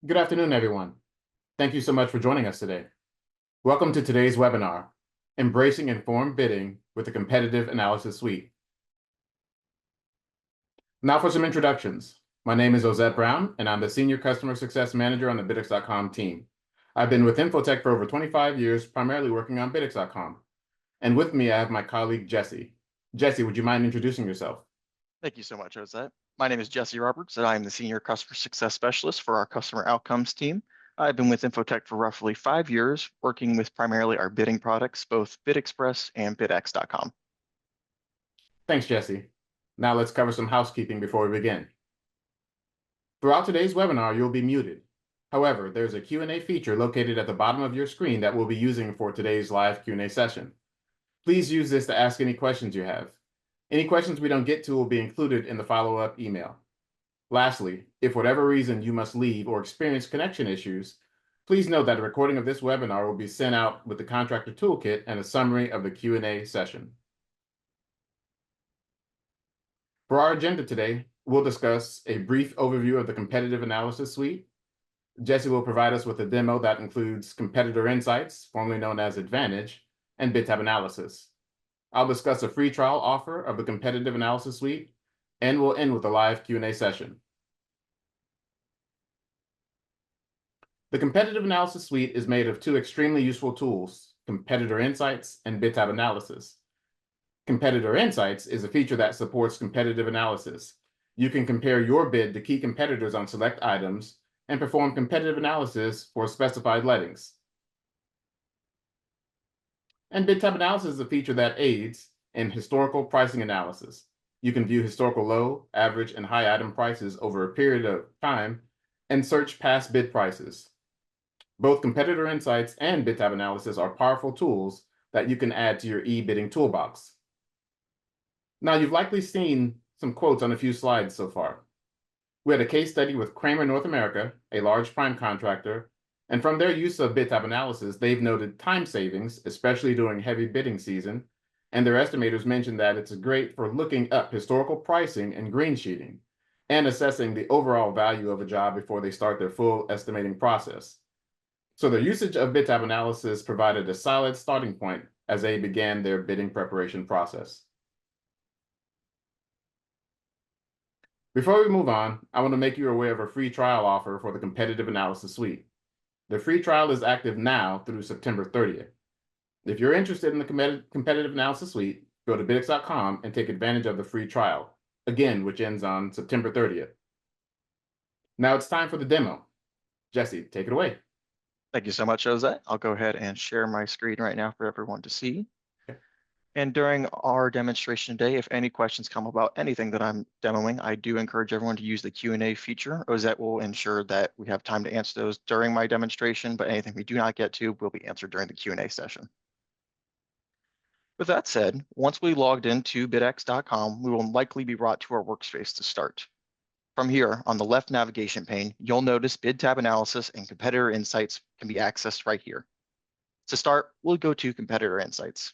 Good afternoon, everyone. Thank you so much for joining us today. Welcome to today's webinar, Embracing Informed Bidding with the Competitive Analysis Suite. Now for some introductions. My name is Ozette Brown, and I'm the Senior Customer Success Manager on the Biddix.com team. I've been with Infotech for over 25 years, primarily working on Biddix.com. And with me, I have my colleague, Jesse. Jesse, would you mind introducing yourself? Thank you so much, Ozette. My name is Jesse Roberts, and I am the Senior Customer Success Specialist for our Customer Outcomes team. I've been with Infotech for roughly 5 years, working with primarily our bidding products, both BidExpress and BidX.com. Thanks, Jesse. Now let's cover some housekeeping before we begin. Throughout today's webinar, you'll be muted. However, there's a Q&A feature located at the bottom of your screen that we'll be using for today's live Q&A session. Please use this to ask any questions you have. Any questions we don't get to will be included in the follow-up email. Lastly, if for whatever reason you must leave or experience connection issues, please note that a recording of this webinar will be sent out with the Contractor Toolkit and a summary of the Q&A session. For our agenda today, we'll discuss a brief overview of the Competitive Analysis Suite. Jesse will provide us with a demo that includes Competitor Insights, formerly known as Advantage, and bid tab analysis. I'll discuss a free trial offer of the Competitive Analysis Suite, and we'll end with a live Q&A session. The Competitive Analysis Suite is made of two extremely useful tools, Competitor Insights and bid tab analysis. Competitor Insights is a feature that supports competitive analysis. You can compare your bid to key competitors on select items and perform competitive analysis for specified lettings. And bid tab analysis is a feature that aids in historical pricing analysis. You can view historical low, average, and high item prices over a period of time and search past bid prices. Both Competitor Insights and bid tab analysis are powerful tools that you can add to your e-bidding toolbox. Now, you've likely seen some quotes on a few slides so far. We had a case study with Kramer North America, a large prime contractor, and from their use of bid tab analysis, they've noted time savings, especially during heavy bidding season, and their estimators mentioned that it's great for looking up historical pricing and green sheeting, and assessing the overall value of a job before they start their full estimating process. So their usage of bid tab analysis provided a solid starting point as they began their bidding preparation process. Before we move on, I want to make you aware of a free trial offer for the Competitive Analysis Suite. The free trial is active now through September 30th. If you're interested in the Competitive Analysis Suite, go to Biddix.com and take advantage of the free trial, again, which ends on September 30th. Now it's time for the demo. Jesse, take it away. Thank you so much, Ozette. I'll go ahead and share my screen right now for everyone to see. Okay. And during our demonstration today, if any questions come about anything that I'm demoing, I do encourage everyone to use the Q&A feature. Ozette will ensure that we have time to answer those during my demonstration, but anything we do not get to will be answered during the Q&A session. With that said, once we logged into bidx.com, we will likely be brought to our workspace to start. From here, on the left navigation pane, you'll notice bid tab analysis and competitor insights can be accessed right here. To start, we'll go to competitor insights.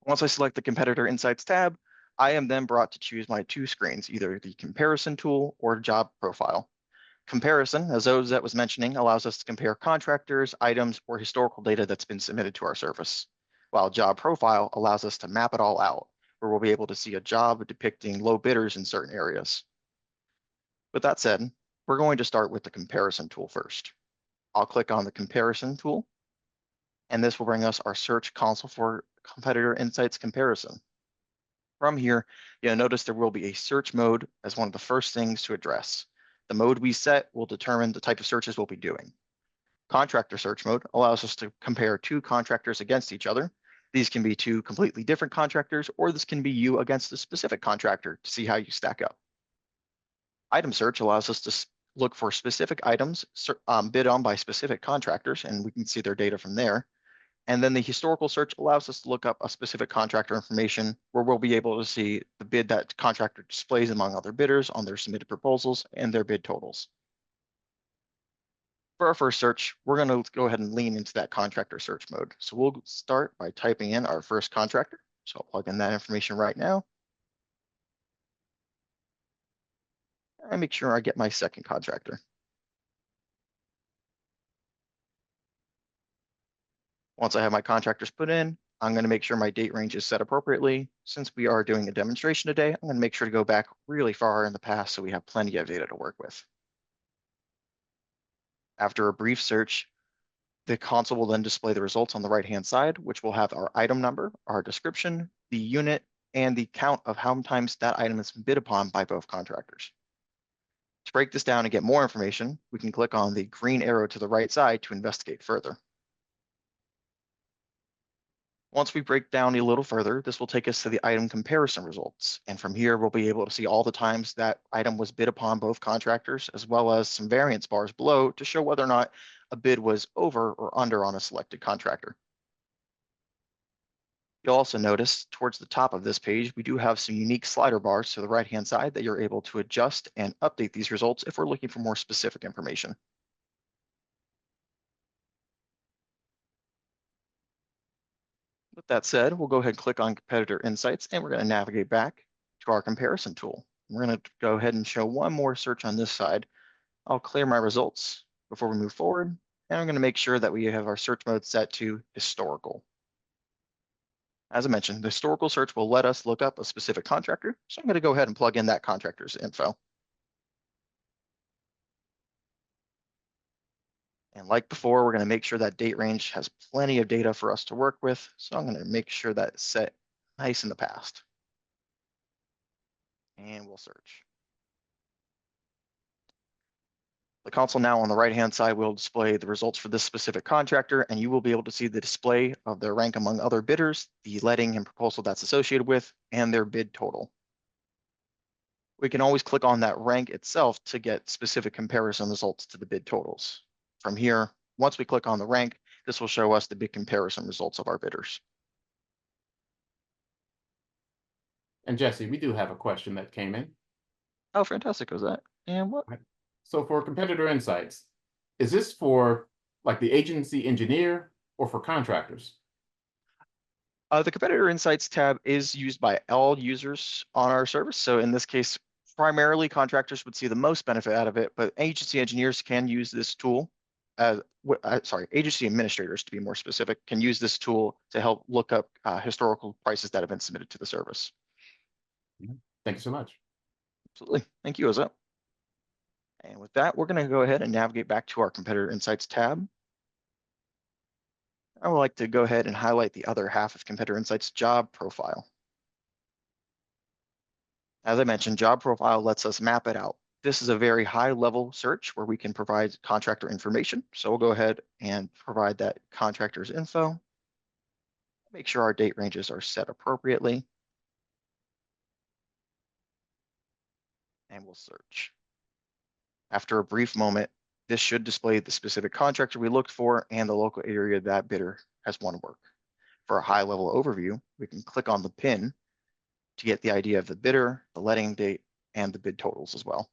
Once I select the competitor insights tab, I am then brought to choose my two screens, either the comparison tool or job profile. Comparison, as Ozette was mentioning, allows us to compare contractors, items, or historical data that's been submitted to our service, while job profile allows us to map it all out, where we'll be able to see a job depicting low bidders in certain areas. With that said, we're going to start with the comparison tool first. I'll click on the comparison tool, and this will bring us our search console for competitor insights comparison. From here, you'll notice there will be a search mode as one of the first things to address. The mode we set will determine the type of searches we'll be doing. Contractor search mode allows us to compare two contractors against each other. These can be two completely different contractors, or this can be you against a specific contractor to see how you stack up. Item search allows us to look for specific items bid on by specific contractors, and we can see their data from there. And then the historical search allows us to look up a specific contractor information where we'll be able to see the bid that contractor displays among other bidders on their submitted proposals and their bid totals. For our first search, we're going to go ahead and lean into that contractor search mode. So we'll start by typing in our first contractor. So I'll plug in that information right now. And make sure I get my second contractor. Once I have my contractors put in, I'm going to make sure my date range is set appropriately. Since we are doing a demonstration today, I'm going to make sure to go back really far in the past so we have plenty of data to work with. After a brief search, the console will then display the results on the right-hand side, which will have our item number, our description, the unit, and the count of how many times that item has been bid upon by both contractors. To break this down and get more information, we can click on the green arrow to the right side to investigate further. Once we break down a little further, this will take us to the item comparison results. And from here, we'll be able to see all the times that item was bid upon both contractors, as well as some variance bars below to show whether or not a bid was over or under on a selected contractor. You'll also notice towards the top of this page, we do have some unique slider bars to the right-hand side that you're able to adjust and update these results if we're looking for more specific information. With that said, we'll go ahead and click on Competitor Insights, and we're going to navigate back to our comparison tool. We're going to go ahead and show one more search on this side. I'll clear my results before we move forward, and I'm going to make sure that we have our search mode set to historical. As I mentioned, the historical search will let us look up a specific contractor, so I'm going to go ahead and plug in that contractor's info. And like before, we're going to make sure that date range has plenty of data for us to work with. So I'm going to make sure that it's set nice in the past. And we'll search. The console now on the right-hand side will display the results for this specific contractor, and you will be able to see the display of their rank among other bidders, the letting and proposal that's associated with, and their bid total. We can always click on that rank itself to get specific comparison results to the bid totals. From here, once we click on the rank, this will show us the bid comparison results of our bidders. And Jesse, we do have a question that came in. Oh, fantastic, was that? And what? So for competitor insights, is this for like the agency engineer or for contractors? The Competitor Insights tab is used by all users on our service. So in this case, primarily contractors would see the most benefit out of it, but agency engineers can use this tool. Agency administrators, to be more specific, can use this tool to help look up historical prices that have been submitted to the service. Thank you so much. Absolutely. Thank you, Ozette. And with that, we're going to go ahead and navigate back to our Competitor Insights tab. I would like to go ahead and highlight the other half of Competitor Insights job profile. As I mentioned, job profile lets us map it out. This is a very high level search where we can provide contractor information. So we'll go ahead and provide that contractor's info. Make sure our date ranges are set appropriately. And we'll search. After a brief moment, this should display the specific contractor we looked for and the local area that bidder has won work. For a high level overview, we can click on the pin to get the idea of the bidder, the letting date, and the bid totals as well.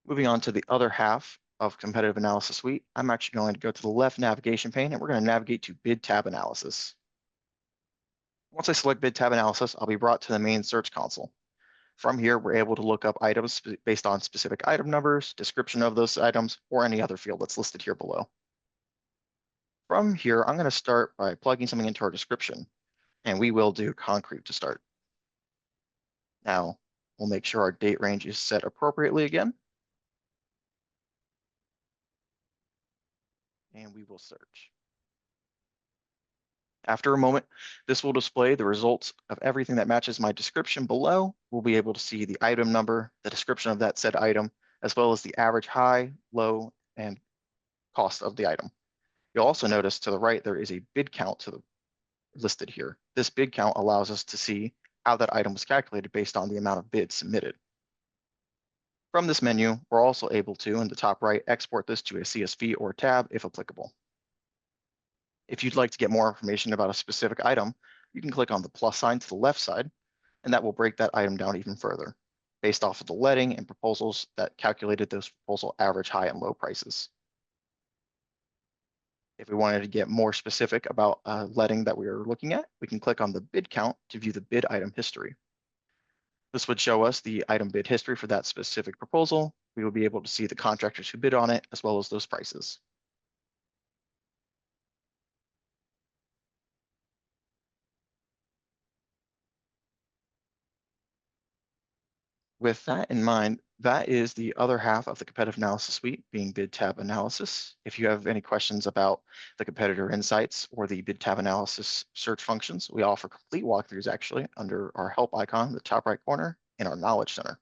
Moving on to the other half of Competitive Analysis Suite, I'm actually going to go to the left navigation pane and we're going to navigate to Bid Tab Analysis. Once I select Bid Tab Analysis, I'll be brought to the main search console. From here, we're able to look up items based on specific item numbers, description of those items, or any other field that's listed here below. From here, I'm going to start by plugging something into our description, and we will do concrete to start. Now, we'll make sure our date range is set appropriately again. And we will search. After a moment, this will display the results of everything that matches my description below. We'll be able to see the item number, the description of that said item, as well as the average high, low, and cost of the item. You'll also notice to the right, there is a bid count listed here. This bid count allows us to see how that item was calculated based on the amount of bids submitted. From this menu, we're also able to, in the top right, export this to a CSV or tab if applicable. If you'd like to get more information about a specific item, you can click on the plus sign to the left side, and that will break that item down even further, based off of the letting and proposals that calculated those proposal average high and low prices. If we wanted to get more specific about a letting that we are looking at, we can click on the bid count to view the bid item history. This would show us the item bid history for that specific proposal. We will be able to see the contractors who bid on it, as well as those prices. With that in mind, that is the other half of the competitive analysis suite, being bid tab analysis. If you have any questions about the competitor insights or the bid tab analysis search functions, we offer complete walkthroughs actually under our help icon in the top right corner in our knowledge center.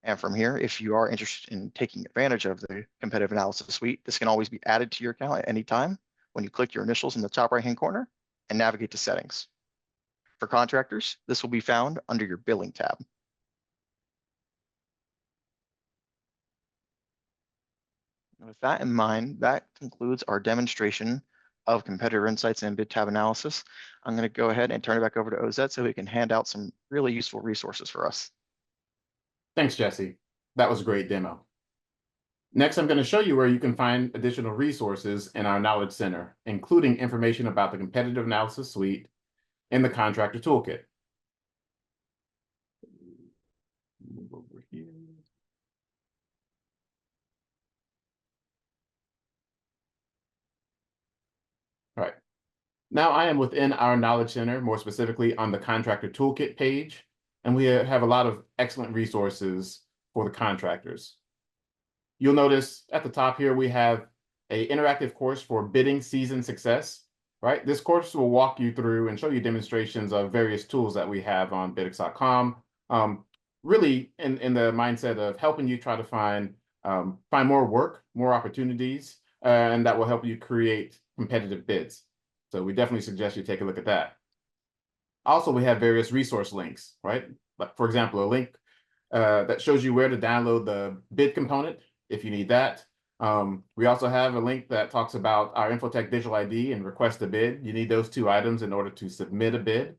And from here, if you are interested in taking advantage of the competitive analysis suite, this can always be added to your account at any time when you click your initials in the top right-hand corner and navigate to settings. For contractors, this will be found under your billing tab. With that in mind, that concludes our demonstration of competitor insights and bid tab analysis. I'm going to go ahead and turn it back over to Ozette so he can hand out some really useful resources for us. Thanks, Jesse. That was a great demo. Next, I'm going to show you where you can find additional resources in our Knowledge Center, including information about the Competitive Analysis Suite and the Contractor Toolkit. Move over here. All right. Now I am within our Knowledge Center, more specifically on the Contractor Toolkit page, and we have a lot of excellent resources for the contractors. You'll notice at the top here, we have an interactive course for bidding season success, right? This course will walk you through and show you demonstrations of various tools that we have on biddix.com, really in the mindset of helping you try to find more work, more opportunities, and that will help you create competitive bids. So we definitely suggest you take a look at that. Also, we have various resource links, right? Like, for example, a link that shows you where to download the bid component if you need that. We also have a link that talks about our Infotech Digital ID and request a bid. You need those two items in order to submit a bid.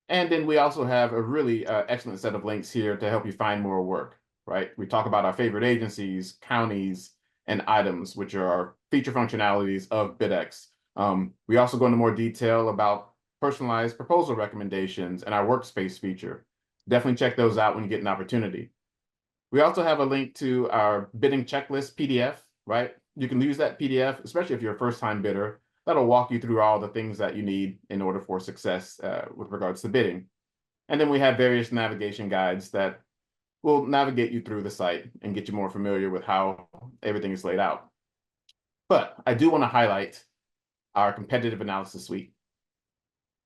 And then we also have a really excellent set of links here to help you find more work, right? We talk about our favorite agencies, counties, and items, which are our feature functionalities of BidX. We also go into more detail about personalized proposal recommendations and our workspace feature. Definitely check those out when you get an opportunity. We also have a link to our bidding checklist PDF, right? You can use that PDF, especially if you're a first-time bidder. That'll walk you through all the things that you need in order for success with regards to bidding. And then we have various navigation guides that will navigate you through the site and get you more familiar with how everything is laid out. But I do want to highlight our competitive analysis suite.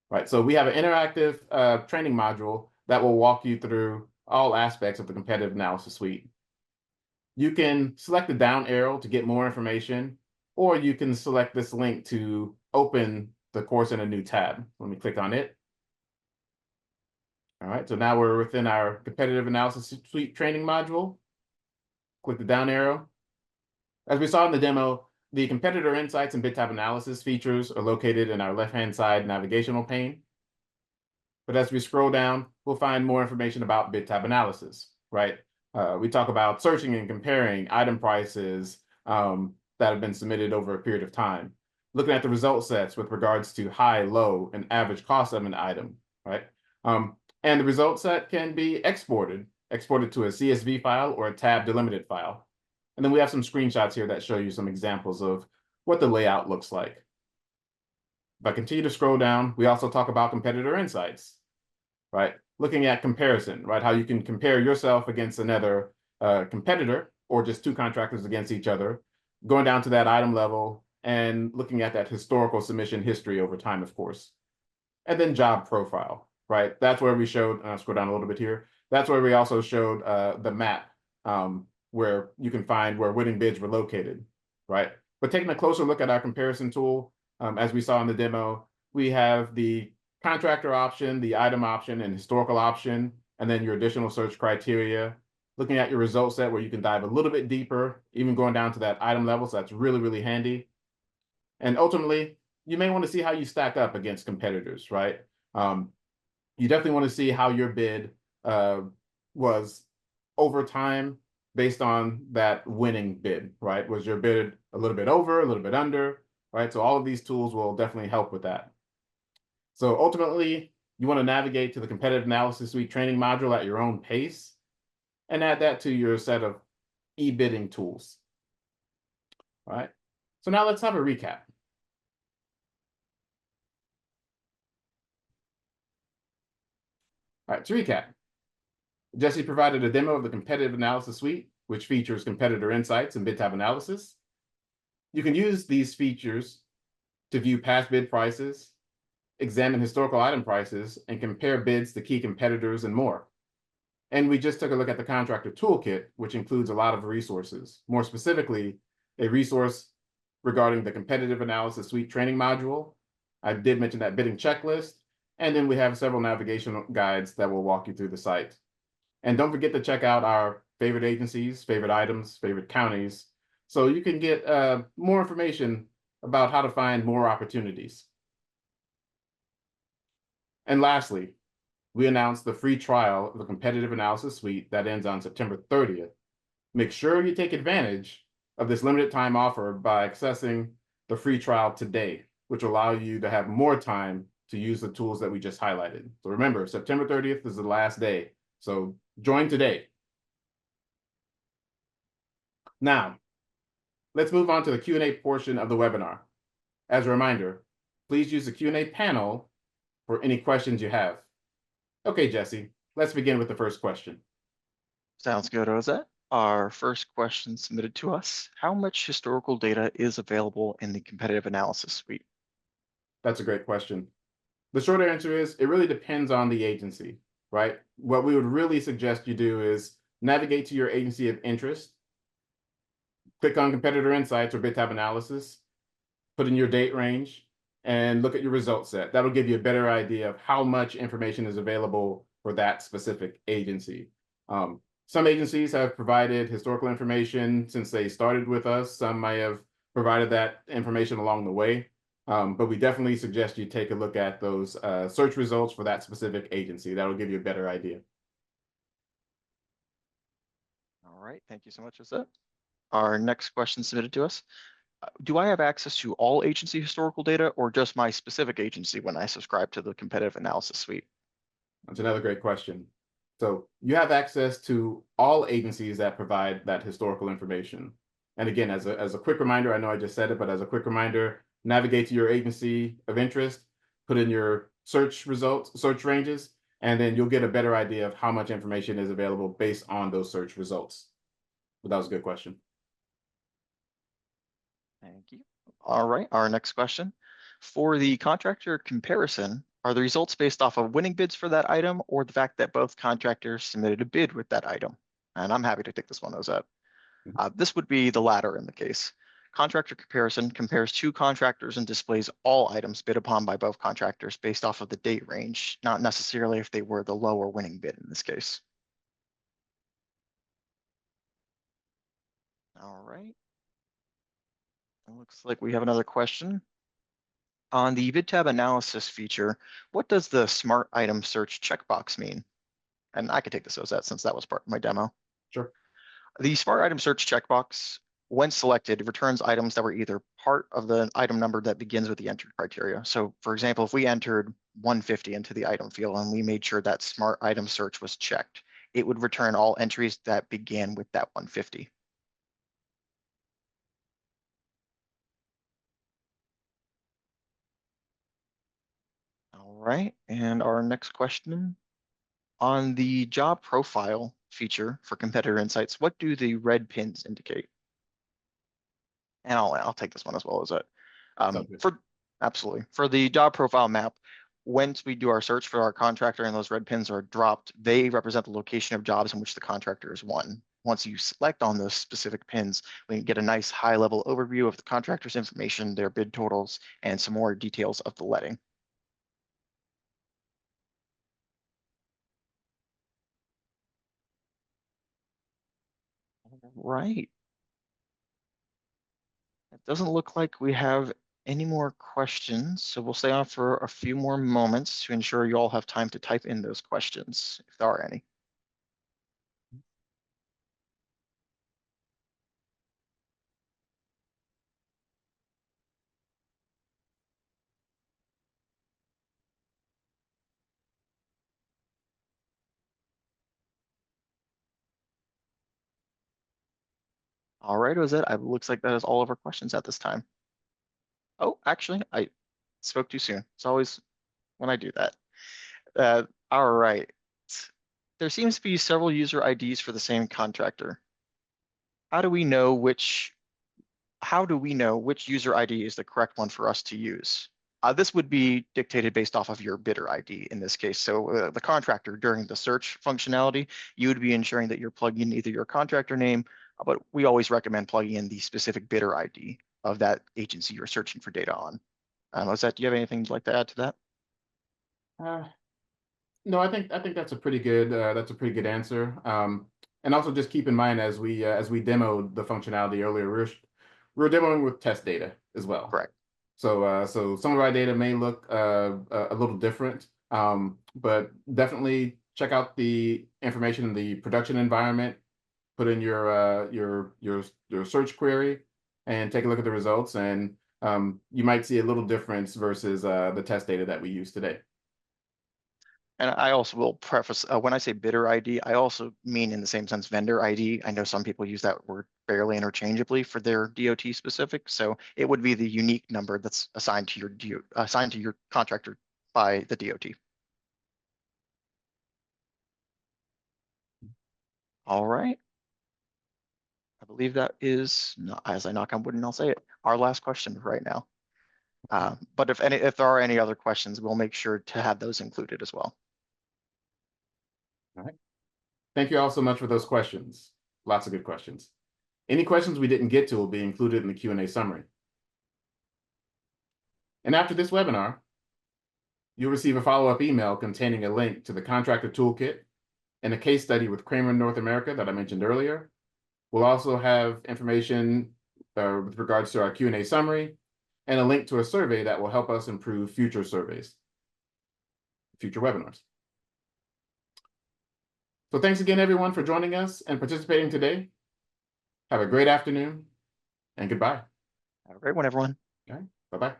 Right, so we have an interactive training module that will walk you through all aspects of the competitive analysis suite. You can select the down arrow to get more information, or you can select this link to open the course in a new tab. Let me click on it. All right, so now we're within our competitive analysis suite training module. Click the down arrow. As we saw in the demo, the competitor insights and bid tab analysis features are located in our left-hand side navigational pane. But as we scroll down, we'll find more information about bid tab analysis, right? We talk about searching and comparing item prices that have been submitted over a period of time. Looking at the result sets with regards to high, low, and average cost of an item, right? And the result set can be exported to a CSV file or a tab delimited file. And then we have some screenshots here that show you some examples of what the layout looks like. If I continue to scroll down, we also talk about competitor insights, right? Looking at comparison, right? How you can compare yourself against another competitor or just two contractors against each other, going down to that item level and looking at that historical submission history over time, of course. And then job profile, right? That's where we showed, I'll scroll down a little bit here. That's where we also showed the map where you can find where winning bids were located, right? But taking a closer look at our comparison tool, as we saw in the demo, we have the contractor option, the item option, and historical option, and then your additional search criteria. Looking at your result set where you can dive a little bit deeper, even going down to that item level, so that's really, really handy. And ultimately, you may want to see how you stack up against competitors, right? You definitely want to see how your bid was over time based on that winning bid, right? Was your bid a little bit over, a little bit under, right? So all of these tools will definitely help with that. So ultimately, You want to navigate to the competitive analysis suite training module at your own pace and add that to your set of e-bidding tools. All right. So now let's have a recap. All right, to recap, Jesse provided a demo of the competitive analysis suite, which features competitor insights and bid tab analysis. You can use these features to view past bid prices, examine historical item prices, and compare bids to key competitors and more. And we just took a look at the contractor toolkit, which includes a lot of resources. More specifically, a resource regarding the competitive analysis suite training module. I did mention that bidding checklist, and then we have several navigational guides that will walk you through the site. And don't forget to check out our favorite agencies, favorite items, favorite counties, so you can get more information about how to find more opportunities. And lastly, we announced the free trial of the competitive analysis suite that ends on September 30th. Make sure you take advantage of this limited time offer by accessing the free trial today, which will allow you to have more time to use the tools that we just highlighted. So remember, September 30th is the last day. So join today. Now, let's move on to the Q&A portion of the webinar. As a reminder, please use the Q&A panel for any questions you have. Okay, Jesse, let's begin with the first question. Sounds good, Ozette. Our first question submitted to us: how much historical data is available in the competitive analysis suite? That's a great question. The short answer is it really depends on the agency, right? What we would really suggest you do is navigate to your agency of interest, click on competitor insights or bid tab analysis, put in your date range, and look at your result set. That'll give you a better idea of how much information is available for that specific agency. Some agencies have provided historical information since they started with us. Some may have provided that information along the way. But we definitely suggest you take a look at those search results for that specific agency. That'll give you a better idea. All right, thank you so much, Ozette. Our next question submitted to us: do I have access to all agency historical data or just my specific agency when I subscribe to the competitive analysis suite? That's another great question. So you have access to all agencies that provide that historical information. And again, as a quick reminder, I know I just said it, but as a quick reminder, navigate to your agency of interest, put in your search results, search ranges, and then you'll get a better idea of how much information is available based on those search results. But that was a good question. Thank you. All right, our next question: for the contractor comparison, are the results based off of winning bids for that item or the fact that both contractors submitted a bid with that item? And I'm happy to take this one, Ozette. This would be the latter in the case. Contractor comparison compares two contractors and displays all items bid upon by both contractors based off of the date range, not necessarily if they were the lower winning bid in this case. All right. It looks like we have another question. On the bid tab analysis feature, what does the smart item search checkbox mean? And I could take this Ozette since that was part of my demo. Sure. The smart item search checkbox, when selected, returns items that were either part of the item number that begins with the entered criteria. So for example, if we entered 150 into the item field and we made sure that smart item search was checked, it would return all entries that began with that 150. All right, and our next question: on the job profile feature for competitor insights, what do the red pins indicate? And I'll take this one as well as it. Absolutely. For the job profile map, once we do our search for our contractor and those red pins are dropped, they represent the location of jobs in which the contractor has won. Once you select on those specific pins, we can get a nice high-level overview of the contractor's information, their bid totals, and some more details of the letting. Right. It doesn't look like we have any more questions, so we'll stay on for a few more moments to ensure you all have time to type in those questions, if there are any. All right, Ozette, it looks like that is all of our questions at this time. Oh, actually, I spoke too soon. It's always when I do that. All right. There seems to be several user IDs for the same contractor. How do we know which user ID is the correct one for us to use? This would be dictated based off of your bidder ID in this case. So the contractor, during the search functionality, you would be ensuring that you're plugging in either your contractor name, but we always recommend plugging in the specific bidder ID of that agency you're searching for data on. Ozette, do you have anything you'd like to add to that? Uh, no, I think that's a pretty good answer. And also just keep in mind as we demoed the functionality earlier, we're demoing with test data as well. Correct. So some of our data may look a little different, but definitely check out the information in the production environment. Put in your search query and take a look at the results, and you might see a little difference versus the test data that we use today. And I also will preface, when I say bidder ID, I also mean in the same sense vendor ID. I know some people use that word fairly interchangeably for their DOT specific. So it would be the unique number that's assigned to your contractor by the DOT. All right. I believe that is, as I knock on wood and I'll say it, our last question right now. But if there are any other questions, we'll make sure to have those included as well. All right. Thank you all so much for those questions. Lots of good questions. Any questions we didn't get to will be included in the Q&A summary. And after this webinar, you'll receive a follow-up email containing a link to the contractor toolkit and a case study with Kramer North America that I mentioned earlier. We'll also have information with regards to our Q&A summary and a link to a survey that will help us improve future surveys, future webinars. So thanks again, everyone, for joining us and participating today. Have a great afternoon and goodbye. Have a great one, everyone. Okay, bye-bye.